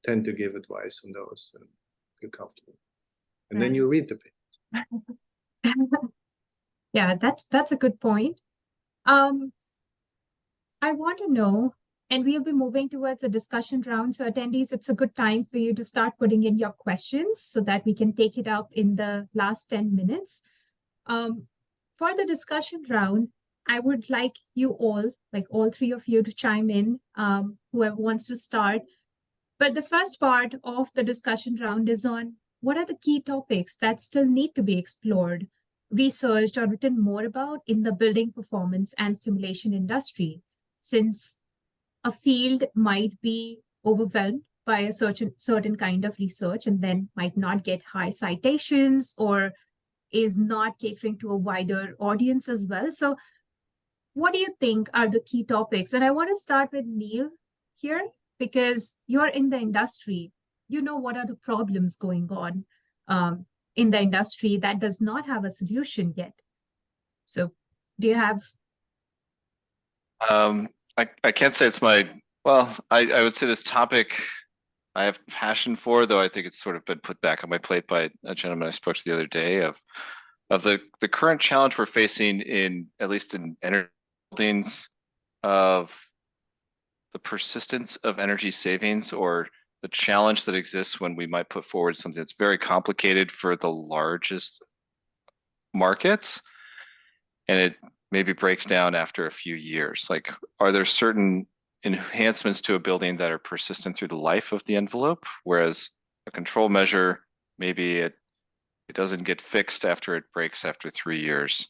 [SPEAKER 3] tend to give advice on those and feel comfortable. And then you read the paper.
[SPEAKER 2] Yeah, that's a good point. I want to know, and we'll be moving towards a discussion round. So attendees, it's a good time for you to start putting in your questions so that we can take it up in the last 10 minutes. For the discussion round, I would like you all, like all three of you, to chime in, whoever wants to start. But the first part of the discussion round is on what are the key topics that still need to be explored, researched, or written more about in the building performance and simulation industry, since a field might be overwhelmed by a certain kind of research and then might not get high citations or is not catering to a wider audience as well. So what do you think are the key topics? And I want to start with Neil here, because you're in the industry. You know what are the problems going on in the industry that does not have a solution yet. So do you have?
[SPEAKER 4] I can't say it's my, well, I would say this topic I have passion for, though I think it's sort of been put back on my plate by a gentleman I spoke to the other day of the current challenge we're facing in, at least in energy buildings, of the persistence of energy savings, or the challenge that exists when we might put forward something that's very complicated for the largest markets, and it maybe breaks down after a few years. Like, are there certain enhancements to a building that are persistent through the life of the envelope, whereas a control measure, maybe it doesn't get fixed after it breaks after 3 years,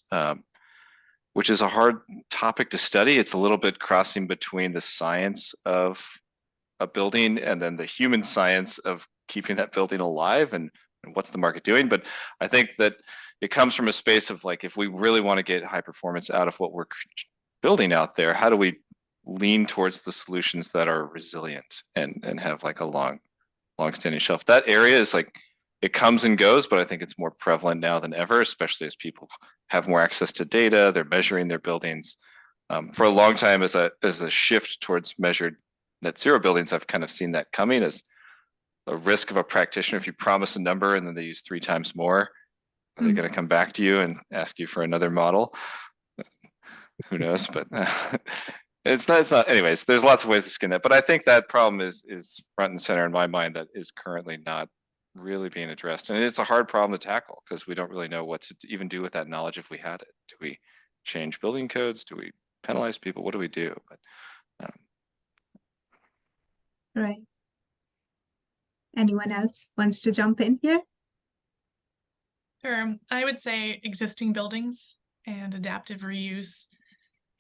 [SPEAKER 4] which is a hard topic to study. It's a little bit crossing between the science of a building and then the human science of keeping that building alive, and what's the market doing. But I think that it comes from a space of, like, if we really want to get high performance out of what we're building out there, how do we lean towards the solutions that are resilient and have like a long-standing shelf? That area is like, it comes and goes, but I think it's more prevalent now than ever, especially as people have more access to data. They're measuring their buildings. For a long time, as a shift towards measured net zero buildings, I've kind of seen that coming as a risk of a practitioner. If you promise a number and then they use 3 times more, are they going to come back to you and ask you for another model? Who knows? But it's not. Anyways, there's lots of ways to skin that. But I think that problem is front and center in my mind, that is currently not really being addressed. And it's a hard problem to tackle because we don't really know what to even do with that knowledge if we had it. Do we change building codes? Do we penalize people? What do we do? But
[SPEAKER 2] Right. Anyone else wants to jump in here?
[SPEAKER 1] Sure. I would say existing buildings and adaptive reuse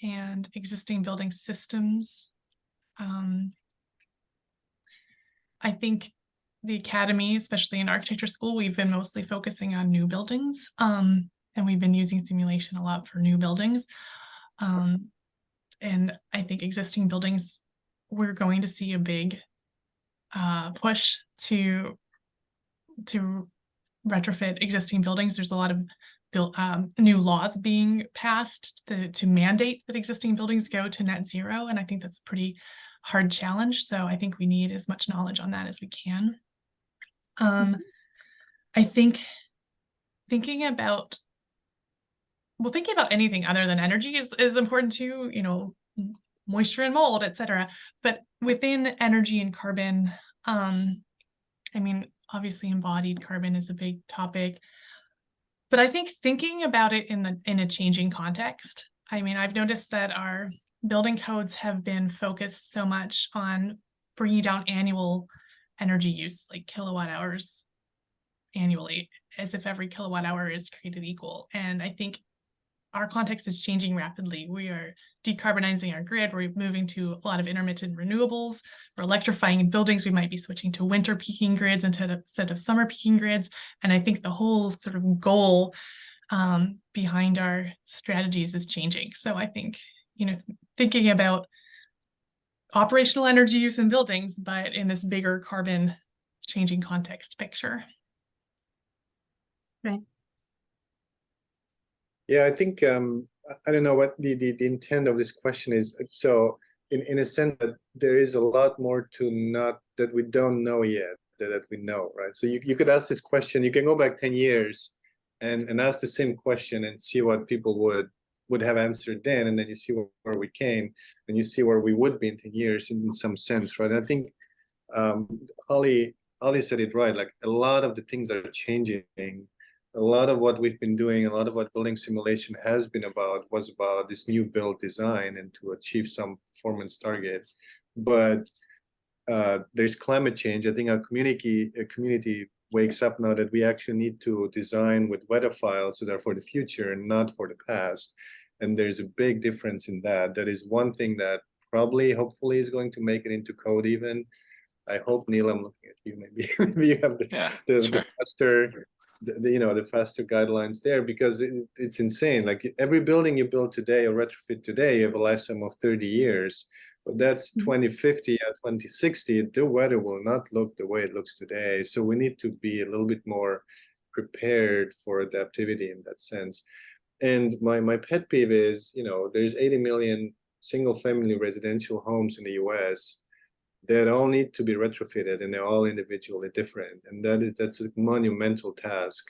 [SPEAKER 1] and existing building systems. I think the academy, especially in architecture school, we've been mostly focusing on new buildings, and we've been using simulation a lot for new buildings. And I think existing buildings, we're going to see a big push to retrofit existing buildings. There's a lot of new laws being passed to mandate that existing buildings go to net zero, and I think that's a pretty hard challenge. So I think we need as much knowledge on that as we can. I think thinking about anything other than energy is important too, you know, moisture and mold, etc. But within energy and carbon, I mean, obviously embodied carbon is a big topic, but I think thinking about it in a changing context. I mean, I've noticed that our building codes have been focused so much on bringing down annual energy use, like kilowatt hours annually, as if every kilowatt hour is created equal. And I think our context is changing rapidly. We are decarbonizing our grid. We're moving to a lot of intermittent renewables. We're electrifying buildings. We might be switching to winter peaking grids instead of summer peaking grids. And I think the whole sort of goal behind our strategies is changing. So I think, you know, thinking about operational energy use in buildings, but in this bigger carbon changing context picture.
[SPEAKER 2] Right.
[SPEAKER 3] Yeah, I think I don't know what the intent of this question is. So in a sense that there is a lot more that we don't know yet that we know, right? So you could ask this question, you can go back 10 years and ask the same question and see what people would have answered then, and then you see where we came and you see where we would be in 10 years in some sense, right? And I think Holly said it right, like a lot of the things are changing. a lot of what we've been doing, a lot of what building simulation was about this new build design and to achieve some performance target. But there's climate change. I think our community wakes up now that we actually need to design with weather files that are for the future and not for the past. And there's a big difference in that. That is one thing that probably, hopefully, is going to make it into code even. I hope, Neil, I'm looking at you. Maybe you have the faster, the faster guidelines there, because it's insane. Like every building you build today or retrofit today, you have a lifetime of 30 years. But that's 2050 or 2060. The weather will not look the way it looks today. So we need to be a little bit more prepared for adaptivity in that sense. And my pet peeve is, there's 80 million single-family residential homes in the US that all need to be retrofitted, and they're all individually different. And that's a monumental task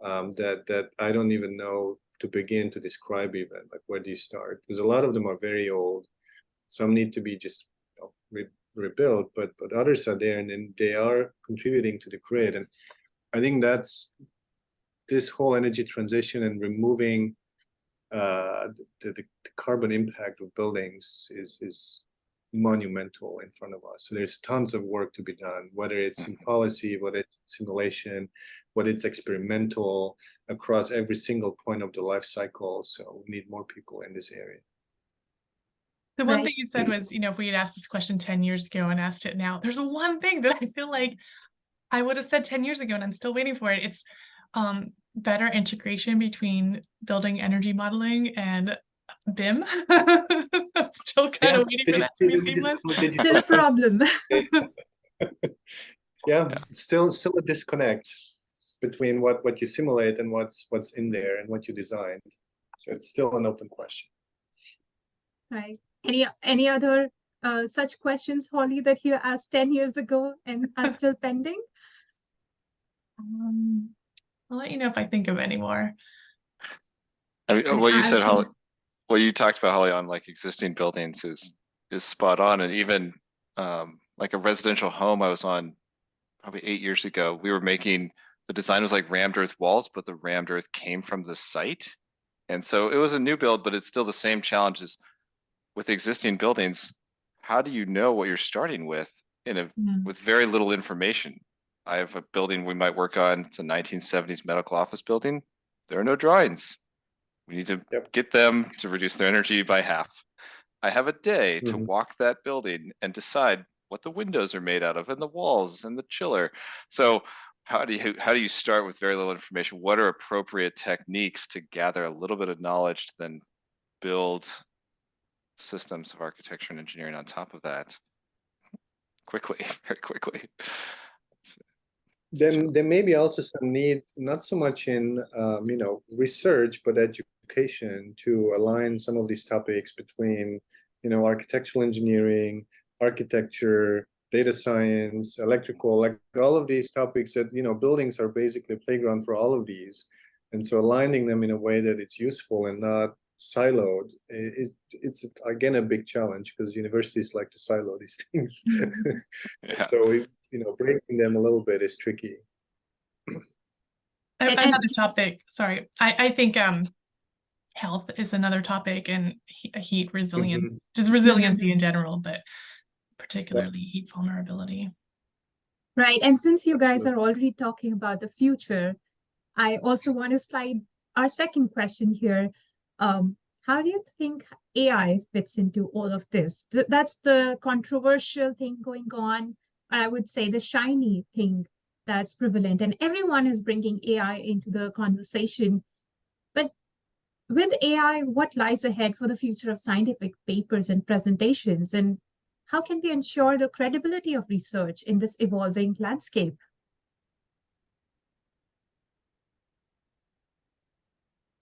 [SPEAKER 3] that I don't even know to begin to describe even. Like, where do you start? Because a lot of them are very old. Some need to be just rebuilt, but others are there, and then they are contributing to the grid. And I think that's this whole energy transition and removing the carbon impact of buildings is monumental in front of us. So there's tons of work to be done, whether it's in policy, whether it's simulation, whether it's experimental across every single point of the life cycle. So we need more people in this area.
[SPEAKER 1] The one thing you said was, if we had asked this question 10 years ago and asked it now, there's one thing that I feel like I would have said 10 years ago, and I'm still waiting for it. It's better integration between building energy modeling and BIM. I'm still kind of waiting for that to be seamless.
[SPEAKER 2] Still a problem.
[SPEAKER 3] Still a disconnect between what you simulate and what's in there and what you designed. So it's still an open question.
[SPEAKER 2] Right. Any other such questions, Holly, that you asked 10 years ago and are still pending?
[SPEAKER 1] I'll let you know if I think of any more.
[SPEAKER 4] I mean, what you said, Holly, what you talked about, Holly, on like existing buildings is spot on. And even like a residential home I was on probably 8 years ago, we were making, the design was like rammed earth walls, but the rammed earth came from the site. And so it was a new build, but it's still the same challenges with existing buildings. How do you know what you're starting with with very little information? I have a building we might work on. It's a 1970s medical office building. There are no drawings. We need to get them to reduce their energy by half. I have a day to walk that building and decide what the windows are made out of and the walls and the chiller. So how do you start with very little information? What are appropriate techniques to gather a little bit of knowledge to then build systems of architecture and engineering on top of that quickly, very quickly?
[SPEAKER 3] Then there may be also some need, not so much in research, but education, to align some of these topics between architectural engineering, architecture, data science, electrical, like all of these topics that buildings are basically a playground for all of these. And so aligning them in a way that it's useful and not siloed, it's again a big challenge, because universities like to silo these things. So breaking them a little bit is tricky.
[SPEAKER 1] Another topic, sorry, I think health is another topic, and heat resilience, just resiliency in general, but particularly heat vulnerability.
[SPEAKER 2] Right. And since you guys are already talking about the future, I also want to slide our second question here. How do you think AI fits into all of this? That's the controversial thing going on, or I would say the shiny thing that's prevalent, and everyone is bringing AI into the conversation. But with AI, what lies ahead for the future of scientific papers and presentations, and how can we ensure the credibility of research in this evolving landscape?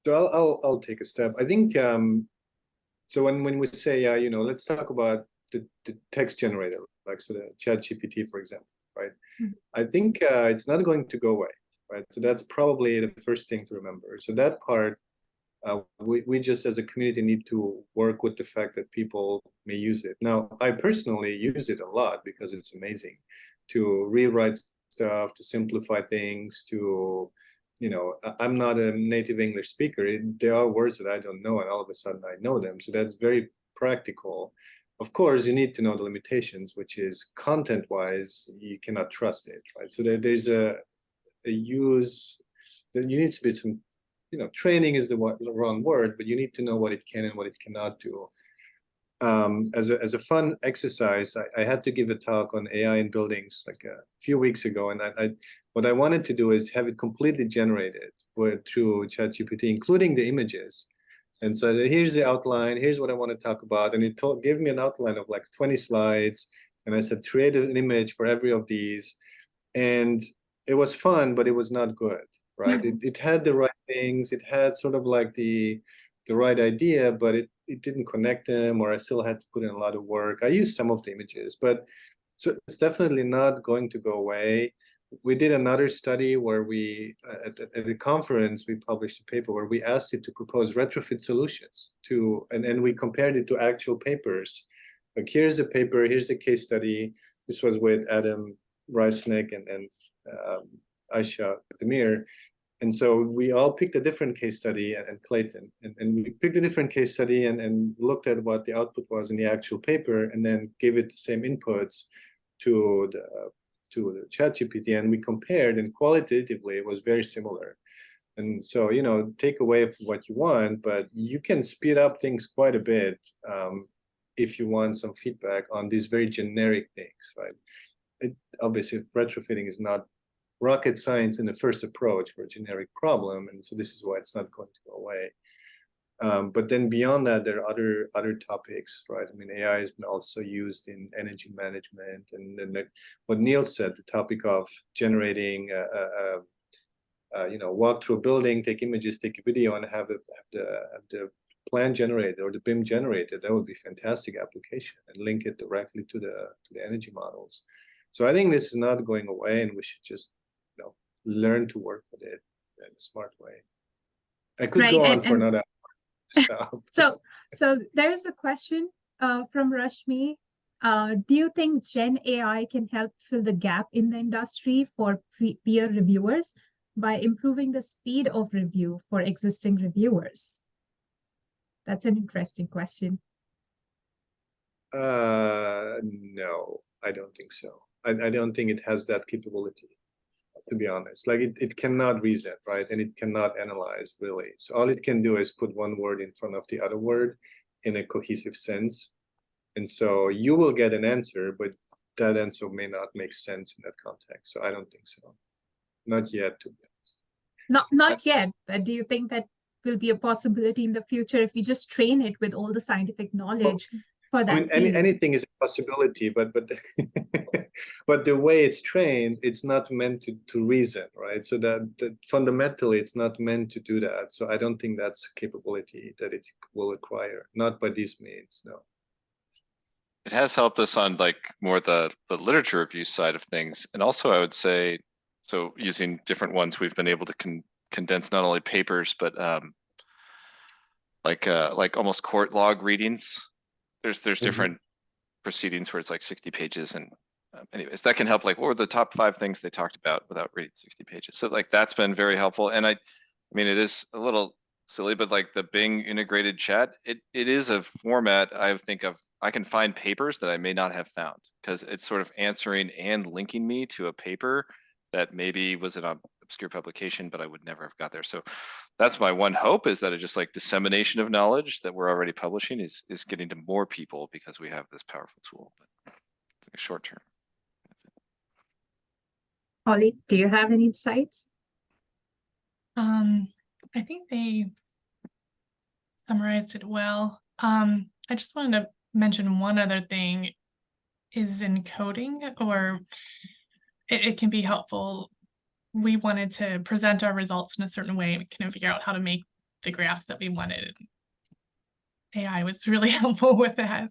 [SPEAKER 3] So I'll take a step. I think so when we say let's talk about the text generator, like so the ChatGPT, for example, right? I think it's not going to go away, right? So that's probably the first thing to remember. So that part, we just as a community need to work with the fact that people may use it. Now, I personally use it a lot because it's amazing to rewrite stuff, to simplify things, to I'm not a native English speaker. There are words that I don't know, and all of a sudden I know them. So that's very practical. Of course, you need to know the limitations, which is content-wise, you cannot trust it, right? So there's a use. There needs to be some, training is the wrong word, but you need to know what it can and what it cannot do. As a fun exercise, I had to give a talk on AI in buildings like a few weeks ago, and what I wanted to do is have it completely generated through ChatGPT, including the images. And so here's the outline, here's what I want to talk about, and it gave me an outline of like 20 slides, and I said create an image for every of these, and it was fun, but it was not good, right? It had the right things, it had sort of like the right idea, but it didn't connect them, or I still had to put in a lot of work. I used some of the images, but so it's definitely not going to go away. We did another study where we, at the conference, we published a paper where we asked it to propose retrofit solutions and we compared it to actual papers. Like, here's the paper, here's the case study. This was with Adam Reisnick and Aisha Demir. And so we all picked a different case study, and Clayton, and we picked a different case study and looked at what the output was in the actual paper, and then gave it the same inputs to the ChatGPT, and we compared, and qualitatively it was very similar. And so, take away what you want, but you can speed up things quite a bit if you want some feedback on these very generic things, right? Obviously, retrofitting is not rocket science in the first approach for a generic problem, and so this is why it's not going to go away. But then beyond that, there are other topics, right? I mean, AI has been also used in energy management, and then what Neil said, the topic of generating, walk through a building, take images, take a video, and have the plan generated or the BIM generated. That would be fantastic application, and link it directly to the energy models. So I think this is not going away, and we should just learn to work with it in a smart way. I could go on for another hour.
[SPEAKER 2] So there's a question from Rashmi. Do you think Gen AI can help fill the gap in the industry for peer reviewers by improving the speed of review for existing reviewers? That's an interesting question.
[SPEAKER 3] No, I don't think so. I don't think it has that capability, to be honest. Like, it cannot reason, right? And it cannot analyze, really. So all it can do is put one word in front of the other word in a cohesive sense. And so you will get an answer, but that answer may not make sense in that context. So I don't think so. Not yet, to be honest.
[SPEAKER 2] Not yet, but do you think that will be a possibility in the future if we just train it with all the scientific knowledge for that?
[SPEAKER 3] I mean, anything is a possibility, but but the way it's trained, it's not meant to reason, right? So that fundamentally, it's not meant to do that. So I don't think that's a capability that it will acquire, not by these means, no.
[SPEAKER 4] It has helped us on like more the literature review side of things. And also I would say, so using different ones, we've been able to condense not only papers, but like almost court log readings. There's different proceedings where it's like 60 pages, and anyways, that can help. Like, what were the top 5 things they talked about without reading 60 pages? So like that's been very helpful. And I mean, it is a little silly, but like the Bing integrated chat, it is a format I think of. I can find papers that I may not have found because it's sort of answering and linking me to a paper that maybe was an obscure publication, but I would never have got there. So that's my one hope, is that it just like dissemination of knowledge that we're already publishing is getting to more people because we have this powerful tool. But it's like a short term.
[SPEAKER 2] Holly, do you have any insights?
[SPEAKER 1] I think they summarized it well. I just wanted to mention one other thing is in coding, or it can be helpful. We wanted to present our results in a certain way and kind of figure out how to make the graphs that we wanted. AI was really helpful with that.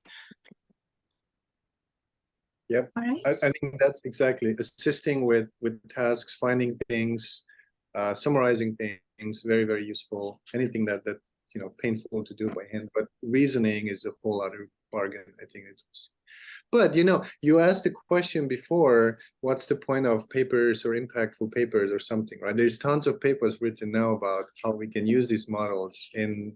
[SPEAKER 3] Yep.
[SPEAKER 2] All right.
[SPEAKER 3] I think that's exactly assisting with tasks, finding things, summarizing things, very, very useful. Anything that painful to do by hand, but reasoning is a whole other bargain, I think it was. But you asked the question before, what's the point of papers or impactful papers or something, right? There's tons of papers written now about how we can use these models in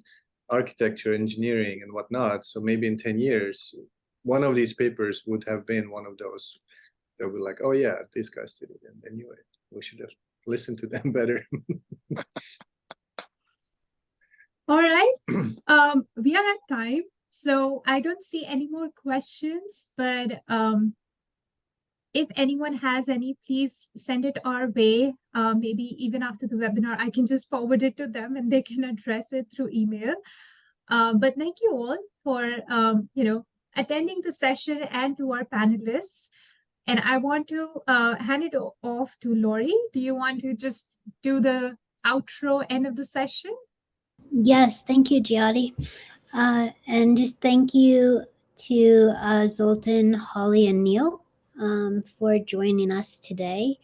[SPEAKER 3] architecture, engineering, and whatnot. So maybe in 10 years, one of these papers would have been one of those that were like, oh yeah, these guys did it and they knew it. We should have listened to them better.
[SPEAKER 2] All right. We are at time, so I don't see any more questions, but if anyone has any, please send it our way. Maybe even after the webinar, I can just forward it to them and they can address it through email. But thank you all for attending the session and to our panelists. And I want to hand it off to Lori. Do you want to just do the outro end of the session?
[SPEAKER 5] Yes, thank you, Jayati. And just thank you to Zoltan, Holly, and Neil for joining us today.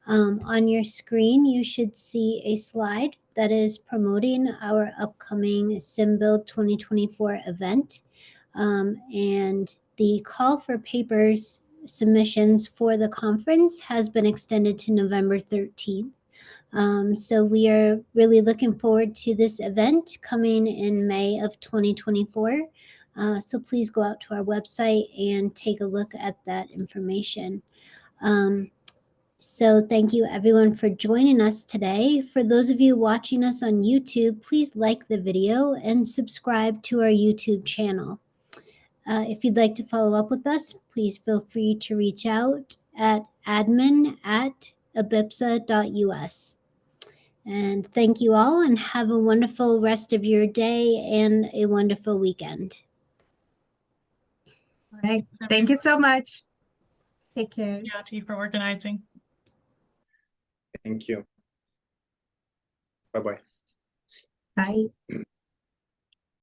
[SPEAKER 5] On your screen, you should see a slide that is promoting our upcoming SimBuild 2024 event. And the call for papers submissions for the conference has been extended to November 13th. So we are really looking forward to this event coming in May of 2024. So please go out to our website and take a look at that information. So thank you everyone for joining us today. For those of you watching us on YouTube, please like the video and subscribe to our YouTube channel. If you'd like to follow up with us, please feel free to reach out at admin@IBPSA-US. And thank you all and have a wonderful rest of your day and a wonderful weekend.
[SPEAKER 2] All right. Thank you so much. Take care.
[SPEAKER 1] Jayati for organizing.
[SPEAKER 3] Thank you. Bye-bye.
[SPEAKER 2] Bye.